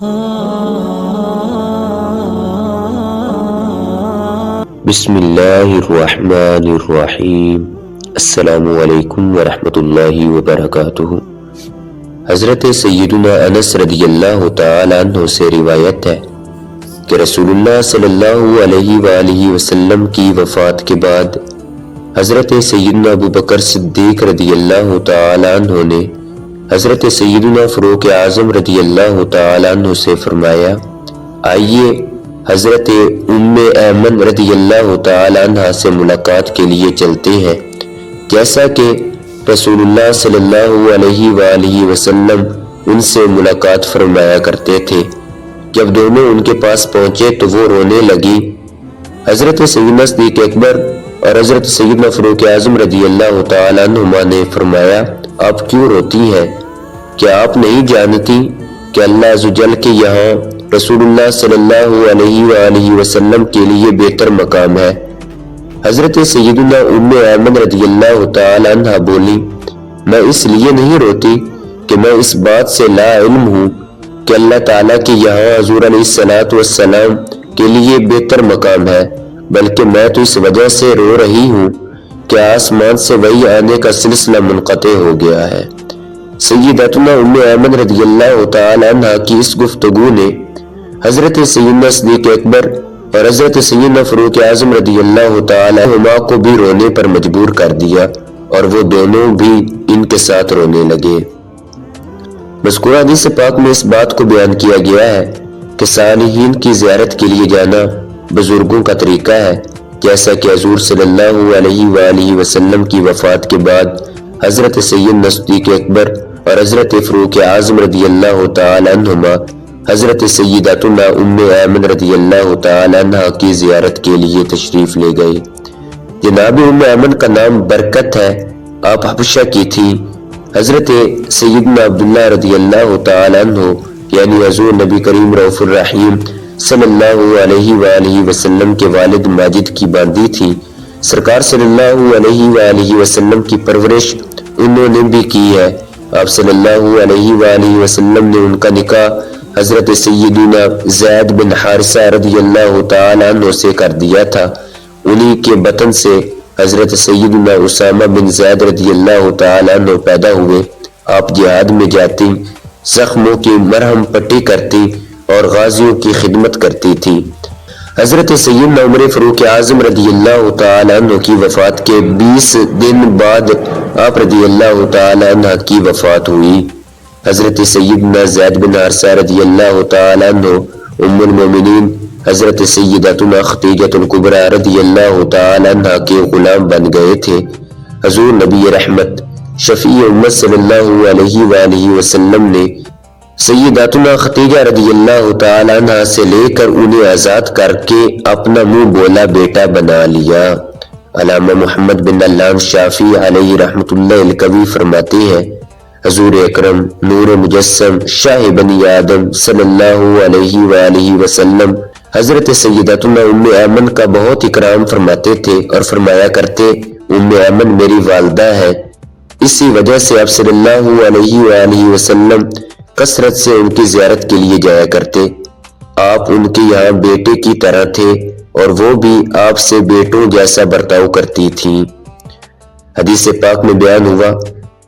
بسم اللہ الرحمن الرحیم۔ السلام علیکم ورحمۃ اللہ وبرکاتہ۔ حضرت سیدنا انس رضی اللہ تعالیٰ عنہ سے روایت ہے کہ رسول اللہ صلی اللہ علیہ وآلہ وسلم کی وفات کے بعد حضرت سیدنا ابو بکر صدیق رضی اللہ تعالیٰ عنہ نے حضرت سیدنا فاروق اعظم رضی اللہ تعالیٰ عنہ سے فرمایا، آئیے حضرت ام ایمن رضی اللہ تعالیٰ عنہ سے ملاقات کے لیے چلتے ہیں، جیسا کہ رسول اللہ صلی اللہ علیہ وآلہ وسلم ان سے ملاقات فرمایا کرتے تھے۔ جب دونوں ان کے پاس پہنچے تو وہ رونے لگی۔ حضرت سیدنا صدیق اکبر اور حضرت سیدنا فاروق اعظم رضی اللہ تعالیٰ عنہما نے فرمایا، آپ کیوں روتی ہیں؟ کیا آپ نہیں جانتی کہ اللہ عز و جل کے یہاں رسول اللہ صلی اللہ علیہ وآلہ وسلم کے لیے بہتر مقام ہے؟ حضرت سیدنا ام ایمن رضی اللہ تعالی عنہ بولی، میں اس لیے نہیں روتی کہ میں اس بات سے لا علم ہوں کہ اللہ تعالیٰ کے یہاں حضور علیہ الصلوۃ والسلام کے لیے بہتر مقام ہے، بلکہ میں تو اس وجہ سے رو رہی ہوں کہ آسمان سے وحی آنے کا سلسلہ منقطع ہو گیا ہے۔ سیدتنا ام ایمن رضی اللہ تعالی عنہ کی اس گفتگو نے حضرت سیدنا صدیق اکبر اور حضرت سیدنا فاروق اعظم رضی اللہ تعالی عنہما کو بھی رونے پر مجبور کر دیا اور وہ دونوں بھی ان کے ساتھ رونے لگے۔ مذکورہ حدیث پاک میں اس بات کو بیان کیا گیا ہے کہ صالحین کی زیارت کے لیے جانا بزرگوں کا طریقہ ہے، جیسا کہ حضور صلی اللہ علیہ وآلہ وسلم کی وفات کے بعد حضرت سیدنا صدیق اکبر اور حضرت فاروق اعظم رضی اللہ تعالی عنہما حضرت سیدتنا ام ایمن رضی اللہ تعالی عنہ کی زیارت کے لیے تشریف لے گئے۔ جناب ام ایمن کا نام برکت ہے، آپ حبشہ کی تھی۔ حضرت سیدنا عبداللہ رضی اللہ تعالی عنہ یعنی حضور نبی کریم رؤوف الرحیم صلی اللہ علیہ وآلہ وسلم کے والد ماجد کی باندی تھی۔ سرکار صلی اللہ علیہ وآلہ وسلم کی پرورش انہوں نے بھی کی ہے۔ آپ صلی اللہ علیہ وآلہ وسلم نے ان کا نکاح حضرت سیدنا زید بن حارثہ رضی اللہ تعالی عنہ سے کر دیا تھا۔ انہی کے بطن سے حضرت سیدنا اسامہ بن زید رضی اللہ تعالی عنہ پیدا ہوئے۔ آپ جہاد میں جاتی، زخموں کی مرہم پٹی کرتی اور غازیوں کی خدمت کرتی تھی۔ حضرت سیدنا عمر فاروق اعظم رضی اللہ تعالی عنہ کی وفات کے 20 دن بعد آپ رضی اللہ تعالی عنہ کی وفات ہوئی۔ حضرت سیدنا زید بن حارثہ رضی اللہ تعالی عنہ ام المومنین حضرت سیدتنا خدیجہ الکبریٰ رضی اللہ تعالی عنہ کے غلام بن گئے تھے۔ حضور نبی رحمت شفیع امت صلی اللہ علیہ وآلہ وسلم نے سیدتنا خدیجہ رضی اللہ تعالی عنہ سے لے کر انہیں آزاد کر کے اپنا منہ بولا بیٹا بنا لیا۔ علامہ محمد بن علام شافعی علیہ رحمت اللہ القوی فرماتے ہیں، حضور اکرم نور مجسم شاہ بنی آدم صلی اللہ علیہ وآلہ وسلم حضرت سیدتنا ام ایمن کا بہت اکرام فرماتے تھے اور فرمایا کرتے، ام ایمن میری والدہ ہے۔ اسی وجہ سے آپ صلی اللہ علیہ وآلہ وسلم کثرت سے ان کی زیارت کے لیے جایا کرتے۔ آپ ان کے یہاں بیٹے کی طرح تھے اور وہ بھی آپ سے بیٹوں جیسا برتاؤ کرتی تھیں۔ حدیث پاک میں بیان ہوا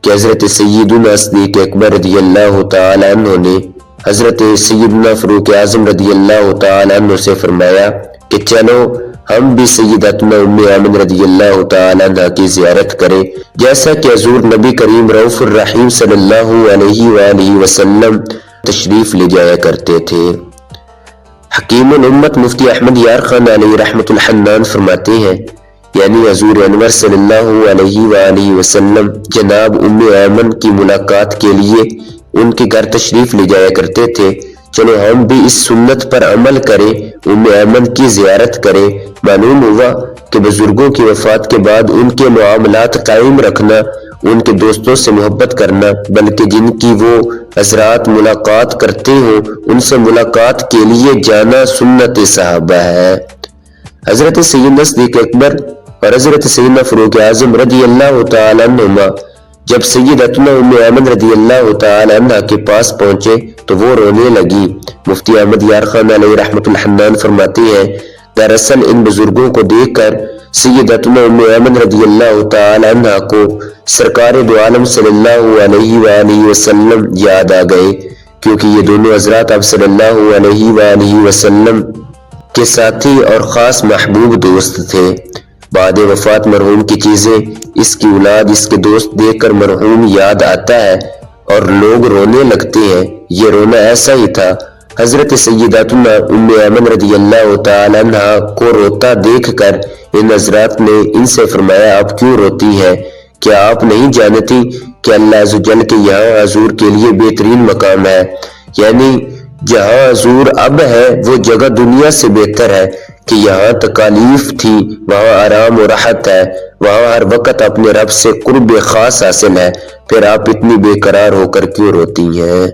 کہ حضرت سیدنا صدیق اکبر رضی اللہ تعالی عنہ نے حضرت سیدنا فاروق اعظم رضی اللہ تعالی عنہ سے فرمایا کہ چلو ہم بھی سیدتنا ام ایمن رضی اللہ تعالی عنہ کی زیارت کریں، جیسا کہ حضور نبی کریم رؤوف الرحیم صلی اللہ علیہ وآلہ وسلم تشریف لے جایا کرتے تھے۔ حکیم الامت مفتی احمد یار خان علیہ رحمت الحنان فرماتے ہیں، یعنی حضور انور صلی اللہ علیہ وآلہ وسلم جناب ام ایمن کی ملاقات کے لیے ان کے گھر تشریف لے جایا کرتے تھے۔ چلو ہم بھی اس سنت پر عمل کریں، ام ایمن کی زیارت کریں۔ معلوم ہوا کہ بزرگوں کی وفات کے بعد ان کے معاملات قائم رکھنا، ان کے دوستوں سے محبت کرنا، بلکہ جن کی وہ حضرات ملاقات کرتے ہوں ان سے ملاقات کے لیے جانا سنت صحابہ ہے۔ حضرت سیدنا صدیق اکبر اور حضرت سیدنا فاروق اعظم رضی اللہ تعالی عنہما جب سیدتنا ام ایمن رضی اللہ تعالی عنہ کے پاس پہنچے تو وہ رونے لگی۔ مفتی احمد یار خان علیہ رحمت الحنان فرماتی ہیں دراصل ان بزرگوں کو دیکھ کر سیدتنا ام ایمن رضی اللہ تعالی عنہ کو سرکار دو عالم صلی اللہ علیہ وآلہ وسلم یاد آ گئے، کیونکہ یہ دونوں حضرات اب صلی اللہ علیہ وآلہ وسلم کے ساتھی اور خاص محبوب دوست تھے۔ بعد وفات مرحوم کی چیزیں، اس کی اولاد، اس کے دوست دیکھ کر مرحوم یاد آتا ہے اور لوگ رونے لگتے ہیں۔ یہ رونا ایسا ہی تھا۔ حضرت سیداتنا ام ایمن رضی اللہ تعالی عنہ کو روتا دیکھ کر ان حضرات نے ان سے فرمایا آپ کیوں روتی ہیں؟ کیا آپ نہیں جانتی کہ اللہ عز و جل کے یہاں حضور کے لیے بہترین مقام ہے؟ یعنی جہاں حضور اب ہے وہ جگہ دنیا سے بہتر ہے کہ یہاں تکالیف تھی وہاں آرام و راحت ہے، وہاں ہر وقت اپنے رب سے قرب خاص حاصل ہے، پھر آپ اتنی بے قرار ہو کر کیوں روتی ہیں؟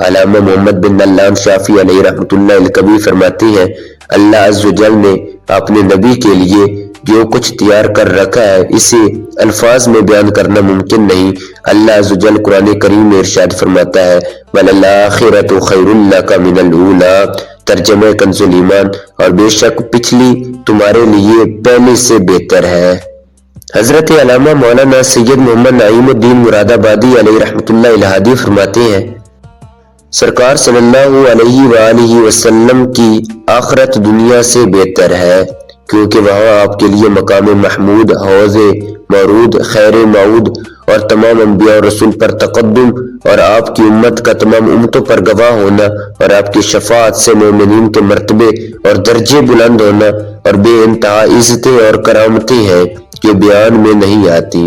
علامہ محمد بن علام شافعی علیہ رحمت اللہ الکبیر فرماتی ہیں اللہ عز و جل نے اپنے نبی کے لیے جو کچھ تیار کر رکھا ہے اسے الفاظ میں بیان کرنا ممکن نہیں۔ اللہ عز و جل قرآن کریم میں ارشاد فرماتا ہے وَلَلْآخِرَةُ خَيْرٌ لَكَ مِنَ الْأُولَىٰ، ترجمہ کنز ایمان، اور بے شک پچھلی تمہارے لیے پہلے سے بہتر ہے۔ حضرت علامہ مولانا سید محمد نعیم الدین مراد آبادی علیہ رحمت اللہ الہادی فرماتے ہیں سرکار صلی اللہ علیہ وآلہ وسلم کی آخرت دنیا سے بہتر ہے، کیونکہ وہاں آپ کے لیے مقام محمود، حوض مورود، خیر معود اور تمام انبیاء اور رسول پر تقدم اور آپ کی امت کا تمام امتوں پر گواہ ہونا اور آپ کی شفاعت سے مومنین کے مرتبے اور درجے بلند ہونا اور بے انتہا عزتیں اور کرامتیں ہیں جو بیان میں نہیں آتی۔